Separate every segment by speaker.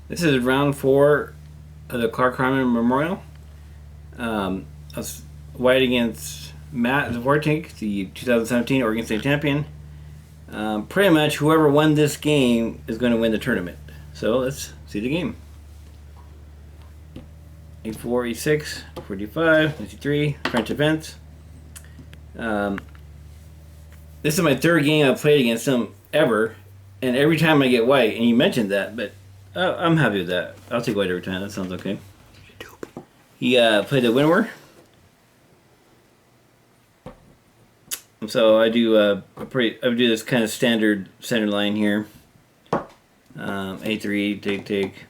Speaker 1: This is round 4 of the Clark Harmon Memorial. That's White against Matt Zvornik, the 2017 Oregon State champion. Pretty much whoever won this game is going to win the tournament. So let's see the game. E4, E6, 45, E3, French defense. This is my 3rd game I've played against him ever, and every time I get white, and you mentioned that, but I'm happy with that. I'll take white every time. That sounds okay. He played the Winnower. So I do I do this kind of standard center line here. A3, take.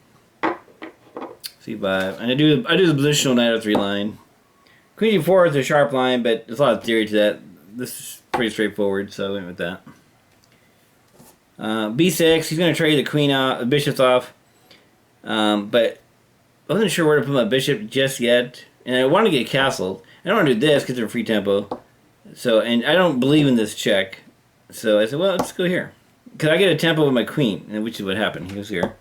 Speaker 1: C5, and I do the positional knight O3 line. Queen D4 is a sharp line, but there's a lot of theory to that. This is pretty straightforward, so I went with that. B6, he's going to trade the queen out, the bishops off, but I wasn't sure where to put my bishop just yet, and I want to get castled. I don't want to do this because they're free tempo, so and I don't believe in this check, so I said, well, let's go here, because I get a tempo with my queen, which is what happened. He goes here.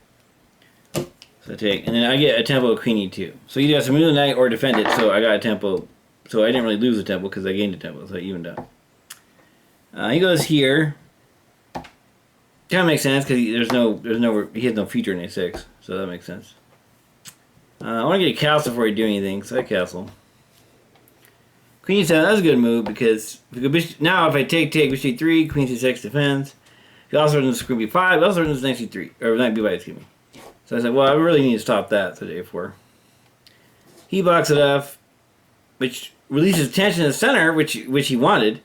Speaker 1: So I take, and then I get a tempo of queen e2. So you have to move the knight or defend it. So I got a tempo. So I didn't really lose the tempo because I gained a tempo. So I evened out. He goes here. Kind of makes sense because he has no feature in a6. So that makes sense. I want to get a castle before I do anything. So I castle. Queen e7. That's a good move because now if I take bishop e3, queen c6 defends. He also runs queen b5. He also runs knight c3 or knight b5. Excuse me. So I said, well, I really need to stop that today for. He blocks it off, which releases tension in the center, which he wanted.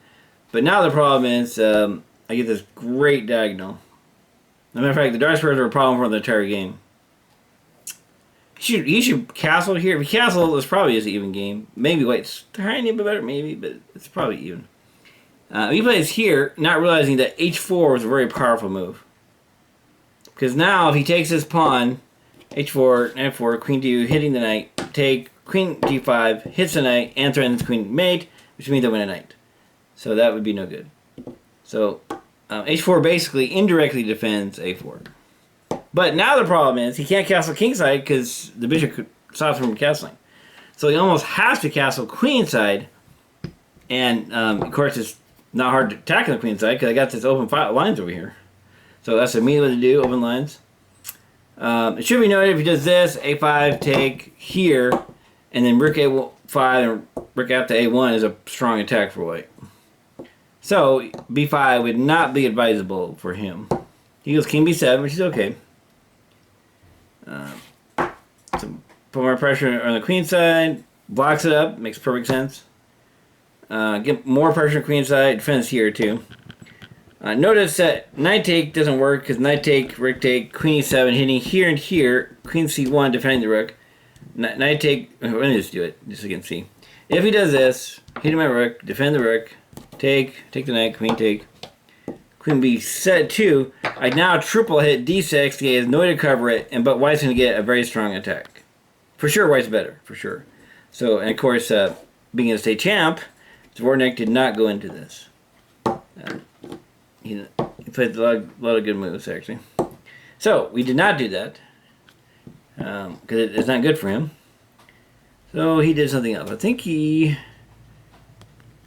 Speaker 1: But now the problem is I get this great diagonal. As a matter of fact, the dark squares are a problem for the entire game. He should castle here. If he castle, this probably is an even game. Maybe white's tiny bit better, maybe, but it's probably even. He plays here, not realizing that h4 was a very powerful move. Because now, if he takes his pawn, h4, f4, queen d2, hitting the knight, take, queen g5, hits the knight, and threatens queen mate, which means I win a knight. So that would be no good. So h4 basically indirectly defends a4. But now the problem is he can't castle kingside because the bishop stops him from castling. So he almost has to castle queenside, and of course it's not hard to attack on the queenside because I got this open lines over here. So that's immediately what to do, open lines. It should be noted if he does this, a5, take here, and then rook a5 and rook after a1 is a strong attack for white. So b5 would not be advisable for him. He goes king b7, which is okay. So put more pressure on the queen side, blocks it up, makes perfect sense. Get more pressure on queen side, defends here too. Notice that knight take doesn't work because knight take, rook take, queen e7, hitting here and here, queen c1, defending the rook. Knight take, let me just do it, just so you can see. If he does this, hitting my rook, defend the rook, take the knight, queen take, queen b2, I now triple hit d6 to get his no way to cover it, but white's going to get a very strong attack. For sure, white's better, for sure. So, and of course, being a state champ, Zvornik did not go into this. He played a lot of good moves, actually. So, we did not do that. Because it's not good for him. So, he did something else. I think he...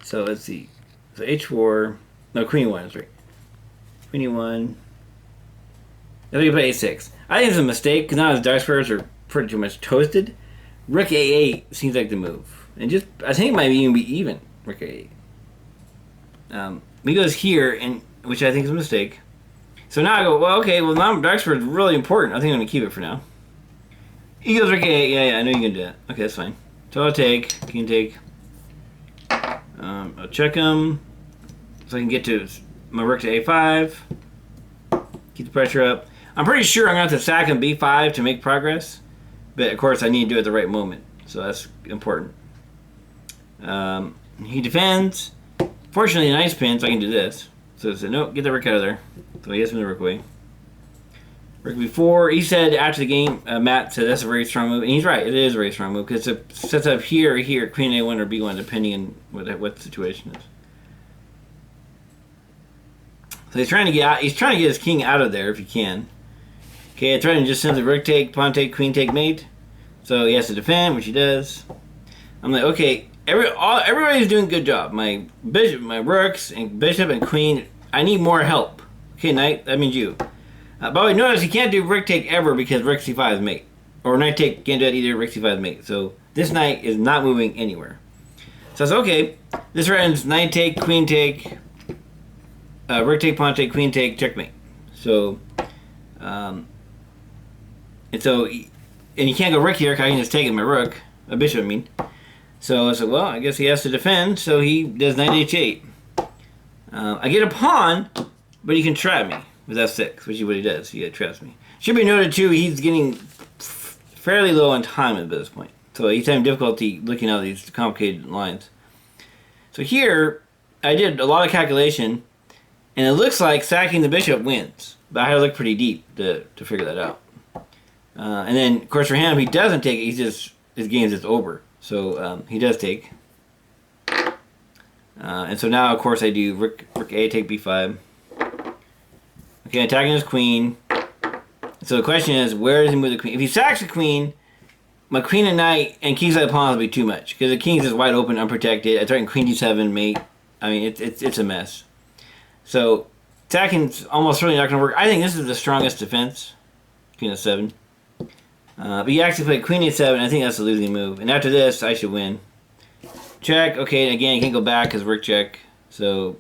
Speaker 1: So, let's see. So, h4... No, queen e1 is right. Queen e1... I think he played a6. I think it's a mistake, because now his dark squares are pretty much toasted. Rook a8 seems like the move. And just... I think it might even be even. Rook a8. He goes here, and which I think is a mistake. So now I go, well, okay, well, now dark square is really important. I think I'm going to keep it for now. He goes rook a8. Yeah, I know you can do that. Okay, that's fine. So I'll take. King take. I'll check him. So I can get to my rook to a5. Keep the pressure up. I'm pretty sure I'm going to have to sack him b5 to make progress. But, of course, I need to do it at the right moment. So that's important. He defends. Fortunately, a nice pin, so I can do this. So I said, nope, get the rook out of there. So he gets me the rook away. Rook b4. He said after the game, Matt said that's a very strong move. And he's right, it is a very strong move because it sets up here or here, queen a1 or b1, depending on what the situation is. So he's trying to get his king out of there if he can. Okay, I threatened just sends a rook take, pawn take, queen take, mate. So he has to defend, which he does. I'm like, okay, everybody's doing a good job. My bishop, my rooks, and bishop and queen. I need more help. Okay, knight, that means you. By the way, notice you can't do rook take ever because rook c5 is mate. Or knight take, can't do that either, rook c5 is mate. So this knight is not moving anywhere. So I said, okay, this runs knight take, queen take, rook take, pawn take, queen take, checkmate. So, and you can't go rook here because I can just take it my rook, a bishop I mean. So I said, well, I guess he has to defend, so he does knight h8. I get a pawn, but he can trap me with f6, which is what he does. He traps me. Should be noted too, he's getting fairly low on time at this point. So he's having difficulty looking at these complicated lines. So here, I did a lot of calculation, and it looks like sacking the bishop wins. But I had to look pretty deep to figure that out. And then, of course, for him, he doesn't take it. His game's just over. So he does take. And so now, of course, I do rook A, take b5. Okay, attacking his queen. So the question is, where does he move the queen? If he sacks the queen, my queen and knight and kingside pawn will be too much. Because the king's just wide open, unprotected. I threaten queen d7, mate. I mean, it's a mess. So attacking's almost certainly not going to work. I think this is the strongest defense. Queen f7. But you actually play queen a7. I think that's the losing move. And after this, I should win. Check. Okay, and again, you can't go back because rook check. So,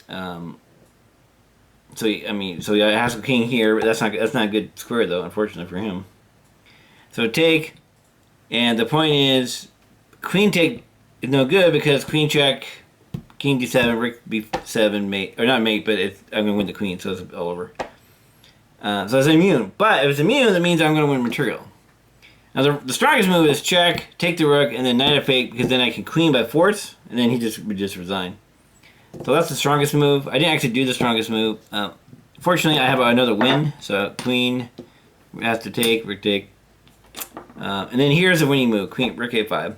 Speaker 1: so I has a king here. But that's not a good square though, unfortunately for him. So take, and the point is, queen take is no good because queen check, king d7, rook b7, mate, or not mate, but I'm gonna win the queen, so it's all over. So it's immune. But if it's immune, that means I'm going to win material. Now the strongest move is check, take the rook, and then knight f8, because then I can queen by force, and then he would just resign. So that's the strongest move. I didn't actually do the strongest move. Fortunately, I have another win. So queen has to take, rook take. And then here's the winning move, queen, rook a5.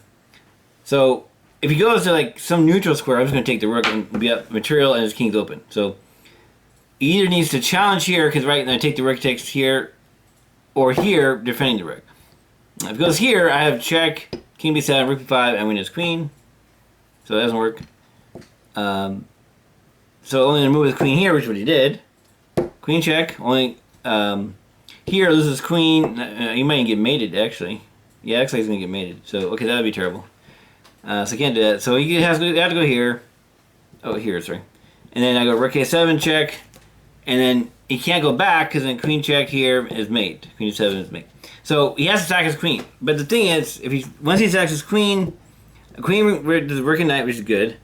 Speaker 1: So if he goes to like some neutral square, I'm just going to take the rook and be up material, and his king's open. So he either needs to challenge here, because right now I take the rook takes here, or here, defending the rook. If it goes here, I have check, king b7, rook b5, and win his queen. So that doesn't work. So only to move the queen here, which is what he did. Queen check, only here loses queen. He might even get mated, actually. Yeah, actually he's going to get mated. So, okay, that would be terrible. So I can't do that. So he has to go here. Oh, here, sorry. And then I go rook a7 check. And then he can't go back because then queen check here is mate. Queen d7 is mate. So he has to sack his queen. But the thing is, once he sacks his queen, does rook and knight, which is good.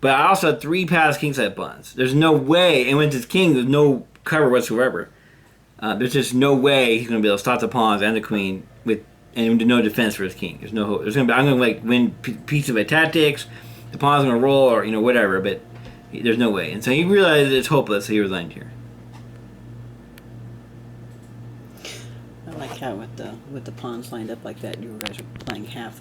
Speaker 1: But I also have 3 passed kingside pawns. There's no way, and with his king, there's no cover whatsoever. There's just no way he's going to be able to stop the pawns and the queen and no defense for his king. There's no hope. I'm going to like win pieces by tactics. The pawn's going to roll or whatever, but there's no way. And so he realized it's hopeless, so he resigned here.
Speaker 2: I like how with the pawns lined up like that, you guys are playing half that.